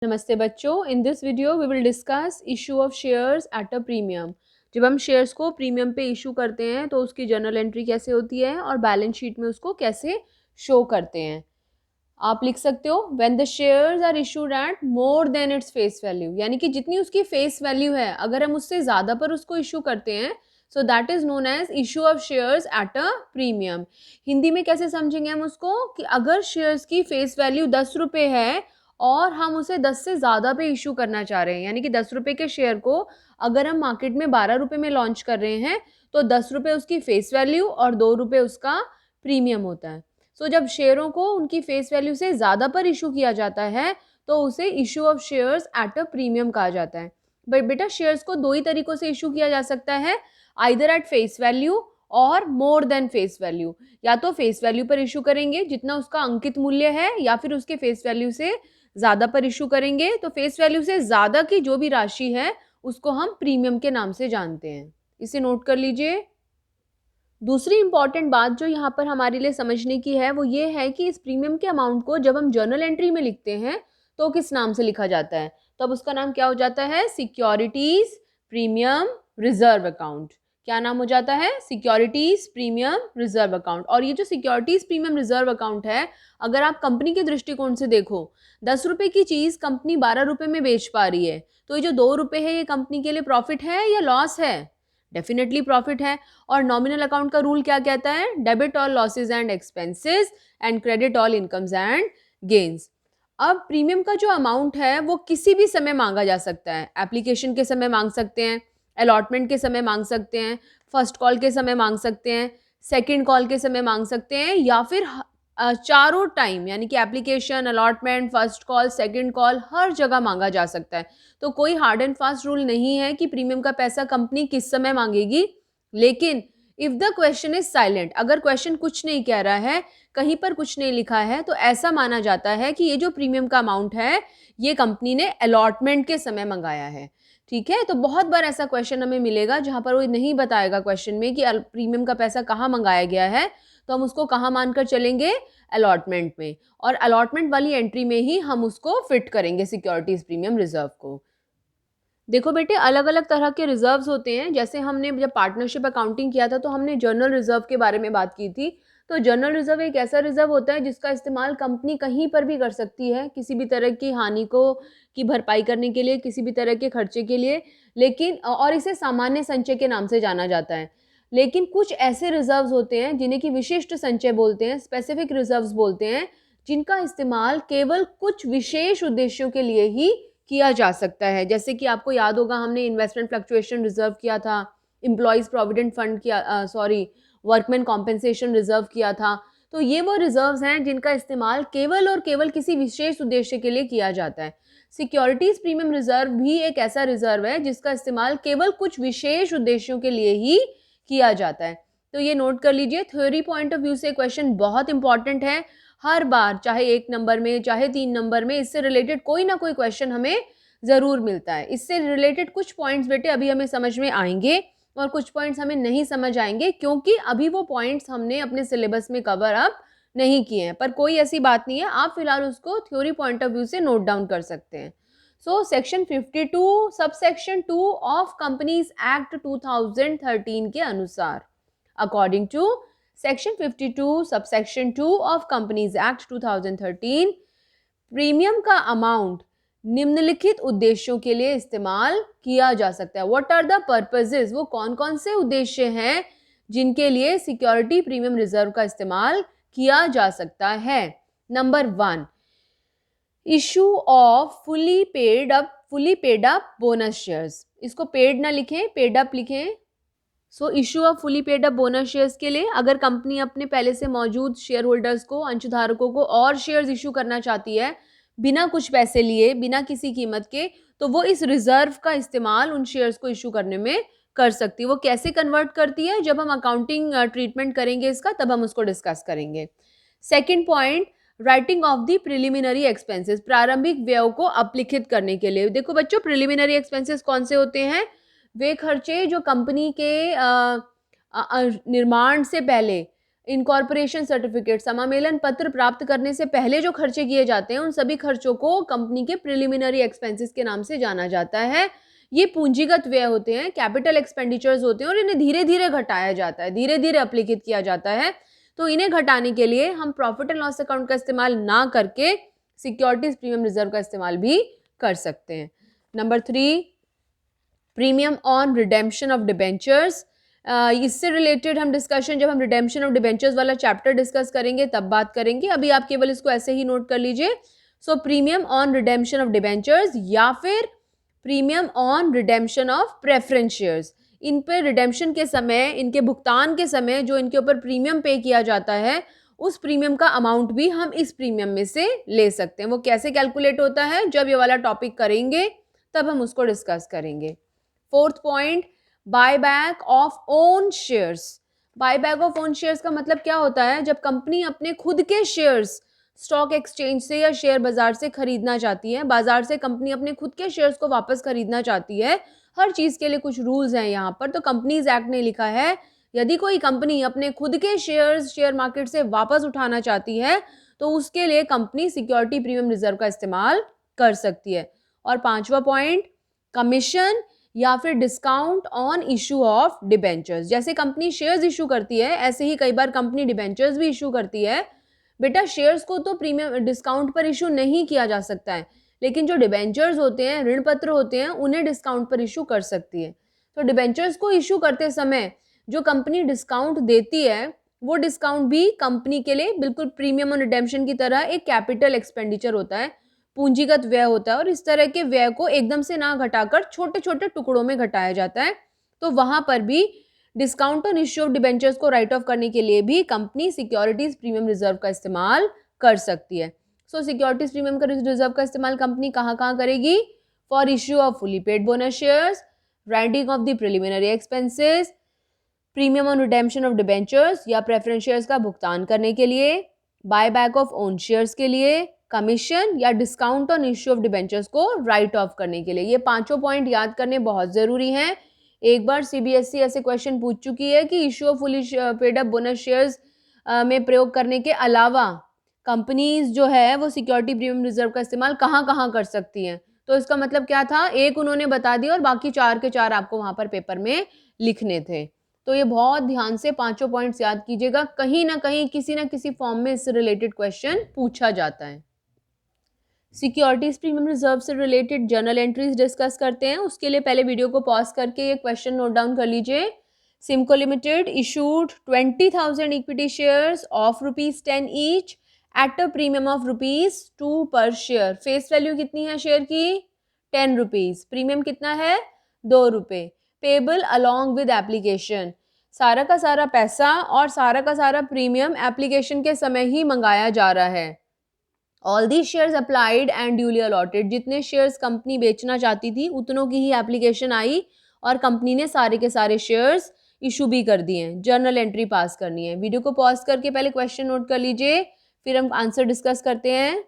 नमस्ते बच्चों, in this video we will discuss issue of shares at a premium. जब हम शेयर्स को प्रीमियम पे इशू करते हैं तो उसकी जर्नल एंट्री कैसे होती है और बैलेंस शीट में उसको कैसे शो करते हैं। आप लिख सकते हो when the shares are issued at more than its face value, यानी कि जितनी उसकी फेस वैल्यू है अगर हम उससे ज़्यादा पर उसको इशू करते हैं so that is known as issue of shares at a premium. Hindi में कैसे समझेंगे हम उसको कि अगर शेयर्स की फेस वैल्यू 10 रुपये है और हम उसे 10 से ज़्यादा पे इशू करना चाह रहे हैं, यानी कि 10 रुपये के शेयर को अगर हम मार्केट में 12 रुपये में लॉन्च कर रहे हैं तो 10 रुपये उसकी फेस वैल्यू और 2 रुपये उसका प्रीमियम होता है। सो जब शेयरों को उनकी फेस वैल्यू से ज़्यादा पर इशू किया जाता है तो उसे issue of shares at a premium कहा जाता है। बट बेटा शेयर्स को दो ही तरीकों से इशू किया जा सकता है, आइदर एट फेस वैल्यू और मोर देन फेस वैल्यू। या तो फेस वैल्यू पर इशू करेंगे जितना उसका अंकित मूल्य है, या फिर उसके फेस वैल्यू से ज़्यादा पर इशू करेंगे। तो फेस वैल्यू से ज़्यादा की जो भी राशि है उसको हम प्रीमियम के नाम से जानते हैं। इसे नोट कर लीजिए। दूसरी इंपॉर्टेंट बात जो यहाँ पर हमारे लिए समझने की है वो ये है कि इस प्रीमियम के अमाउंट को जब हम जर्नल एंट्री में लिखते हैं तो किस नाम से लिखा जाता है। तो अब उसका नाम क्या हो जाता है? Securities premium reserve account. क्या नाम हो जाता है? Securities premium reserve account. और ये जो सिक्योरिटीज प्रीमियम रिजर्व अकाउंट है, अगर आप कंपनी के दृष्टिकोण से देखो, 10 रुपये की चीज कंपनी 12 रुपये में बेच पा रही है, तो ये जो 2 रुपये है ये कंपनी के लिए प्रॉफिट है या लॉस है? डेफिनेटली प्रॉफिट है। और नॉमिनल अकाउंट का रूल क्या कहता है? Debit all losses and expenses and credit all incomes and gains. अब प्रीमियम का जो अमाउंट है वो किसी भी समय मांगा जा सकता है। एप्लीकेशन के समय मांग सकते हैं, अलॉटमेंट के समय मांग सकते हैं, फर्स्ट कॉल के समय मांग सकते हैं, सेकंड कॉल के समय मांग सकते हैं, या फिर चारों टाइम, यानी कि application, allotment, first call, second call, हर जगह मांगा जा सकता है। तो कोई हार्ड एंड फास्ट रूल नहीं है कि प्रीमियम का पैसा कंपनी किस समय मांगेगी। लेकिन if the question is silent, अगर क्वेश्चन कुछ नहीं कह रहा है, कहीं पर कुछ नहीं लिखा है, तो ऐसा माना जाता है कि ये जो प्रीमियम का अमाउंट है ये कंपनी ने अलॉटमेंट के समय मंगाया है। ठीक है, तो बहुत बार ऐसा क्वेश्चन हमें मिलेगा जहां पर वो नहीं बताएगा क्वेश्चन में कि प्रीमियम का पैसा कहाँ मंगाया गया है, तो हम उसको कहाँ मानकर चलेंगे? अलॉटमेंट में। और अलॉटमेंट वाली एंट्री में ही हम उसको फिट करेंगे सिक्योरिटीज प्रीमियम रिजर्व को। देखो बेटे, अलग अलग तरह के रिजर्व्स होते हैं। जैसे हमने जब पार्टनरशिप अकाउंटिंग किया था तो हमने जर्नल रिजर्व के बारे में बात की थी। तो जर्नल रिजर्व एक ऐसा रिजर्व होता है जिसका इस्तेमाल कंपनी कहीं पर भी कर सकती है, किसी भी तरह की हानि को की भरपाई करने के लिए, किसी भी तरह के खर्चे के लिए। लेकिन और इसे सामान्य संचय के नाम से जाना जाता है। लेकिन कुछ ऐसे रिजर्व्स होते हैं जिन्हें कि विशिष्ट संचय बोलते हैं, स्पेसिफिक रिजर्व्स बोलते हैं, जिनका इस्तेमाल केवल कुछ विशेष उद्देश्यों के लिए ही किया जा सकता है। जैसे कि आपको याद होगा हमने इन्वेस्टमेंट फ्लक्चुएशन रिजर्व किया था, एम्प्लॉयज प्रोविडेंट फंड किया, वर्कमैन कॉम्पेंसेशन रिजर्व किया था। तो ये वो रिजर्व्स हैं जिनका इस्तेमाल केवल और केवल किसी विशेष उद्देश्य के लिए किया जाता है। सिक्योरिटीज प्रीमियम रिजर्व भी एक ऐसा रिजर्व है जिसका इस्तेमाल केवल कुछ विशेष उद्देश्यों के लिए ही किया जाता है। तो ये नोट कर लीजिए, थ्योरी पॉइंट ऑफ व्यू से क्वेश्चन बहुत इंपॉर्टेंट है। हर बार, चाहे 1 नंबर में चाहे 3 नंबर में, इससे रिलेटेड कोई ना कोई क्वेश्चन हमें ज़रूर मिलता है। इससे रिलेटेड कुछ पॉइंट्स बेटे अभी हमें समझ में आएंगे और कुछ पॉइंट्स हमें नहीं समझ आएंगे, क्योंकि अभी वो पॉइंट्स हमने अपने सिलेबस में कवर अप नहीं किए हैं। पर कोई ऐसी बात नहीं है, आप फिलहाल उसको थ्योरी पॉइंट ऑफ व्यू से नोट डाउन कर सकते हैं। So section 52 subsection 2 of companies act 2013 के अनुसार, according to Section 52 subsection 2 of Companies Act 2013, premium का अमाउंट निम्नलिखित उद्देश्यों के लिए इस्तेमाल किया जा सकता है। What are the purposes? वो कौन कौन से उद्देश्य हैं जिनके लिए सिक्योरिटी प्रीमियम रिजर्व का इस्तेमाल किया जा सकता है। Number 1, issue of fully paid up bonus shares. इसको पेड ना लिखें, पेड अप लिखें। सो issue of fully paid up bonus shares के लिए अगर कंपनी अपने पहले से मौजूद शेयर होल्डर्स को, अंशधारकों को और शेयर्स इशू करना चाहती है बिना कुछ पैसे लिए, बिना किसी कीमत के, तो वो इस रिजर्व का इस्तेमाल उन शेयर्स को इशू करने में कर सकती है। वो कैसे कन्वर्ट करती है, जब हम अकाउंटिंग ट्रीटमेंट करेंगे इसका, तब हम उसको डिस्कस करेंगे। Second point, writing of the preliminary expenses, प्रारंभिक व्यय को अपलिखित करने के लिए। देखो बच्चों, प्रिलिमिनरी एक्सपेंसेस कौन से होते हैं? वे खर्चे जो कंपनी के निर्माण से पहले इनकॉर्पोरेशन सर्टिफिकेट, समामेलन पत्र प्राप्त करने से पहले जो खर्चे किए जाते हैं उन सभी खर्चों को कंपनी के प्रिलिमिनरी एक्सपेंसेस के नाम से जाना जाता है। ये पूंजीगत व्यय होते हैं, कैपिटल एक्सपेंडिचर्स होते हैं और इन्हें धीरे धीरे घटाया जाता है, धीरे धीरे अप्लिकेट किया जाता है। तो इन्हें घटाने के लिए हम प्रॉफिट एंड लॉस अकाउंट का इस्तेमाल ना करके सिक्योरिटीज प्रीमियम रिजर्व का इस्तेमाल भी कर सकते हैं। Number 3, premium on redemption of debentures. इससे रिलेटेड हम डिस्कशन जब हम रिडेम्पशन ऑफ डिबेंचर्स वाला चैप्टर डिस्कस करेंगे तब बात करेंगे, अभी आप केवल इसको ऐसे ही नोट कर लीजिए। So premium on redemption of debentures या फिर premium on redemption of preference shares, इन पे रिडेम्पशन के समय, इनके भुगतान के समय जो इनके ऊपर प्रीमियम पे किया जाता है उस प्रीमियम का अमाउंट भी हम इस प्रीमियम में से ले सकते हैं। वो कैसे कैलकुलेट होता है जब ये वाला टॉपिक करेंगे तब हम उसको डिस्कस करेंगे। 4th point, buyback of own shares. Buyback of own shares का मतलब क्या होता है? जब कंपनी अपने खुद के शेयर्स स्टॉक एक्सचेंज से या शेयर बाजार से खरीदना चाहती है, बाजार से कंपनी अपने खुद के शेयर्स को वापस खरीदना चाहती है। हर चीज़ के लिए कुछ रूल्स हैं यहाँ पर। तो कंपनीज एक्ट ने लिखा है यदि कोई कंपनी अपने खुद के शेयर्स शेयर मार्केट से वापस उठाना चाहती है तो उसके लिए कंपनी सिक्योरिटी प्रीमियम रिजर्व का इस्तेमाल कर सकती है। और 5वां पॉइंट, कमीशन या फिर discount on issue of debentures. जैसे कंपनी शेयर्स इशू करती है ऐसे ही कई बार कंपनी डिबेंचर्स भी इशू करती है। बेटा शेयर्स को तो प्रीमियम डिस्काउंट पर इशू नहीं किया जा सकता है, लेकिन जो डिबेंचर्स होते हैं, ऋण पत्र होते हैं, उन्हें डिस्काउंट पर इशू कर सकती है। तो डिबेंचर्स को इशू करते समय जो कंपनी डिस्काउंट देती है वो डिस्काउंट भी कंपनी के लिए बिल्कुल प्रीमियम और रिडेम्पशन की तरह एक कैपिटल एक्सपेंडिचर होता है, पूंजीगत व्यय होता है। और इस तरह के व्यय को एकदम से ना घटाकर छोटे छोटे टुकड़ों में घटाया जाता है। तो वहां पर भी discount on issue of debentures को राइट ऑफ करने के लिए भी कंपनी सिक्योरिटीज प्रीमियम रिजर्व का इस्तेमाल कर सकती है। सो सिक्योरिटीज प्रीमियम का रिजर्व का इस्तेमाल कंपनी कहाँ कहाँ करेगी? For issue of fully paid bonus shares, writing of the preliminary expenses, premium on redemption of debentures या प्रेफरेंस शेयर्स का भुगतान करने के लिए, buy back of own shares के लिए, कमीशन या discount on issue of debentures को राइट ऑफ करने के लिए। ये पांचों पॉइंट याद करने बहुत ज़रूरी हैं। एक बार सीबीएसई ऐसे क्वेश्चन पूछ चुकी है कि issue of fully paid up bonus shares में प्रयोग करने के अलावा कंपनीज जो है वो सिक्योरिटी प्रीमियम रिजर्व का इस्तेमाल कहाँ कहाँ कर सकती हैं। तो इसका मतलब क्या था? एक उन्होंने बता दिया और बाकी 4 के 4 आपको वहाँ पर पेपर में लिखने थे। तो ये बहुत ध्यान से पांचों पॉइंट्स याद कीजिएगा, कहीं ना कहीं किसी ना किसी फॉर्म में इससे रिलेटेड क्वेश्चन पूछा जाता है। सिक्योरिटीज प्रीमियम रिजर्व से रिलेटेड जर्नल एंट्रीज डिस्कस करते हैं। उसके लिए पहले वीडियो को पॉज करके ये क्वेश्चन नोट डाउन कर लीजिए। Simco limited issued 20,000 equity shares of ₹10 each at a premium of ₹2 पर शेयर। फेस वैल्यू कितनी है शेयर की? 10 रुपीज। प्रीमियम कितना है? 2 रुपये। पेबल अलॉन्ग विद एप्लीकेशन, सारा का सारा पैसा और सारा का सारा प्रीमियम एप्लीकेशन के समय ही मंगाया जा रहा है। All the shares applied and duly allotted, जितने शेयर्स कंपनी बेचना चाहती थी उतनों की ही एप्लीकेशन आई और कंपनी ने सारे के सारे शेयर्स इशू भी कर दिए हैं। जर्नल एंट्री पास करनी है। वीडियो को पॉज करके पहले क्वेश्चन नोट कर लीजिए, फिर हम आंसर डिस्कस करते हैं।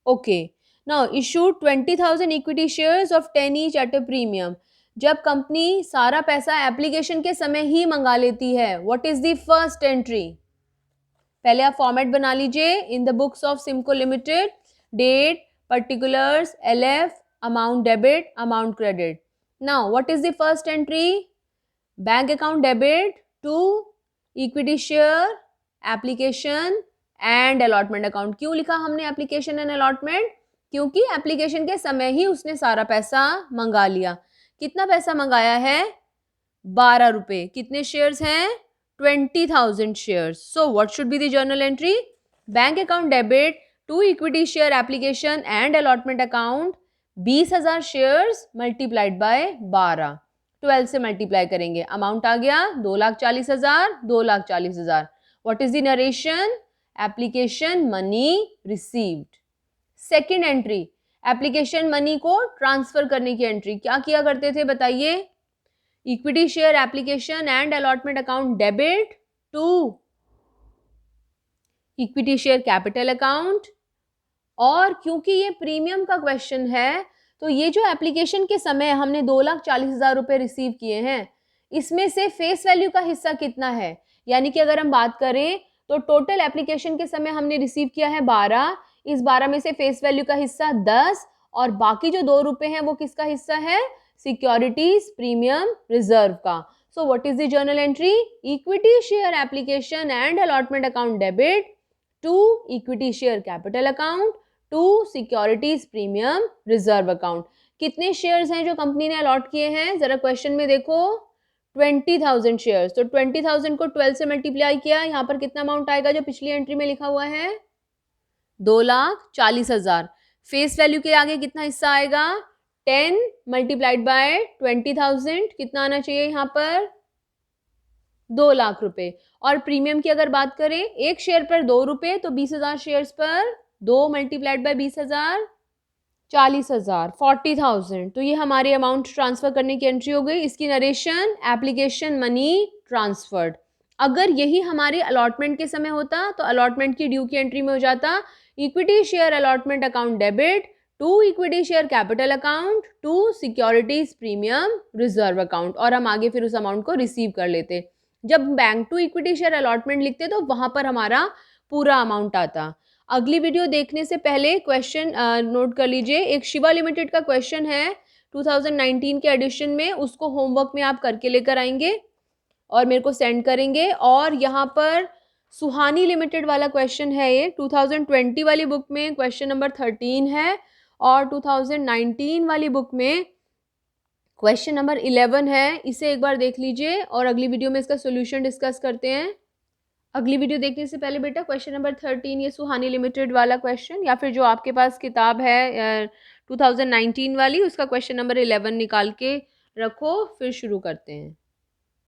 Okay, now issued 20,000 equity shares of 10 each at a premium. जब कंपनी सारा पैसा एप्लीकेशन के समय ही मंगा लेती है, व्हाट इज द फर्स्ट एंट्री? पहले आप फॉर्मेट बना लीजिए in the books of Simco Limited, date, particulars, LF, amount debit, amount credit. Now what is the first entry? Bank account debit to equity share, application and allotment account. क्यों लिखा हमने application and allotment? क्योंकि application के समय ही उसने सारा पैसा मंगा लिया। कितना पैसा मंगाया है? 12 रुपये। कितने शेयर्स हैं? 20,000 shares. So what should be the journal entry? Bank account debit to equity share, application and allotment account 20,000 shares multiplied by 12, 12 से मल्टीप्लाई करेंगे, अमाउंट आ गया 2,40,000, 2,40,000। What is the narration? Application money received. Second entry, application money को transfer करने की एंट्री। क्या किया करते थे बताइए? Equity share, application and allotment account debit to equity share capital account. और क्योंकि ये प्रीमियम का क्वेश्चन है तो ये जो एप्लीकेशन के समय हमने 2,40,000 रुपये रिसीव किए हैं, इसमें से फेस वैल्यू का हिस्सा कितना है? यानी कि अगर हम बात करें तो टोटल एप्लीकेशन के समय हमने रिसीव किया है 12, इस 12 में से फेस वैल्यू का हिस्सा 10 और बाकी जो 2 रुपए हैं वो किसका हिस्सा है, सिक्योरिटीज प्रीमियम रिजर्व का। So what is the journal entry, equity share application and allotment account debit to equity share capital account to securities premium reserve account. कितने शेयर्स हैं जो कंपनी ने अलॉट किए हैं, जरा क्वेश्चन में देखो 20,000 शेयर्स, तो 20,000 को 12 से मल्टीप्लाई किया, यहाँ पर कितना अमाउंट आएगा जो पिछली एंट्री में लिखा हुआ है 2,40,000। फेस वैल्यू के आगे कितना हिस्सा आएगा 10 मल्टीप्लाइड बाय 20,000, कितना आना चाहिए यहाँ पर 2 लाख रुपए। और प्रीमियम की अगर बात करें एक शेयर पर 2 रुपए, तो 20,000 शेयर्स पर 2 मल्टीप्लाइड बाय 20,000 40,000 40,000। तो ये हमारे अमाउंट ट्रांसफर करने की एंट्री हो गई। इसकी नरेशन एप्लीकेशन मनी ट्रांसफर्ड। अगर यही हमारे अलॉटमेंट के समय होता तो अलॉटमेंट की ड्यू की एंट्री में हो जाता equity share allotment account debit to equity share capital account to securities premium reserve account, और हम आगे फिर उस अमाउंट को रिसीव कर लेते। जब bank to equity share allotment लिखते तो वहां पर हमारा पूरा अमाउंट आता। अगली वीडियो देखने से पहले क्वेश्चन नोट कर लीजिए। एक शिवा लिमिटेड का क्वेश्चन है 2019 के एडिशन में, उसको होमवर्क में आप करके लेकर आएंगे और मेरे को सेंड करेंगे। और यहाँ पर सुहानी लिमिटेड वाला क्वेश्चन है, ये 2020 वाली बुक में क्वेश्चन नंबर 13 है और 2019 वाली बुक में क्वेश्चन नंबर 11 है। इसे एक बार देख लीजिए और अगली वीडियो में इसका सोल्यूशन डिस्कस करते हैं। अगली वीडियो देखने से पहले बेटा क्वेश्चन नंबर 13 ये सुहानी लिमिटेड वाला क्वेश्चन, या फिर जो आपके पास किताब है 2019 वाली, उसका क्वेश्चन नंबर 11 निकाल के रखो, फिर शुरू करते हैं।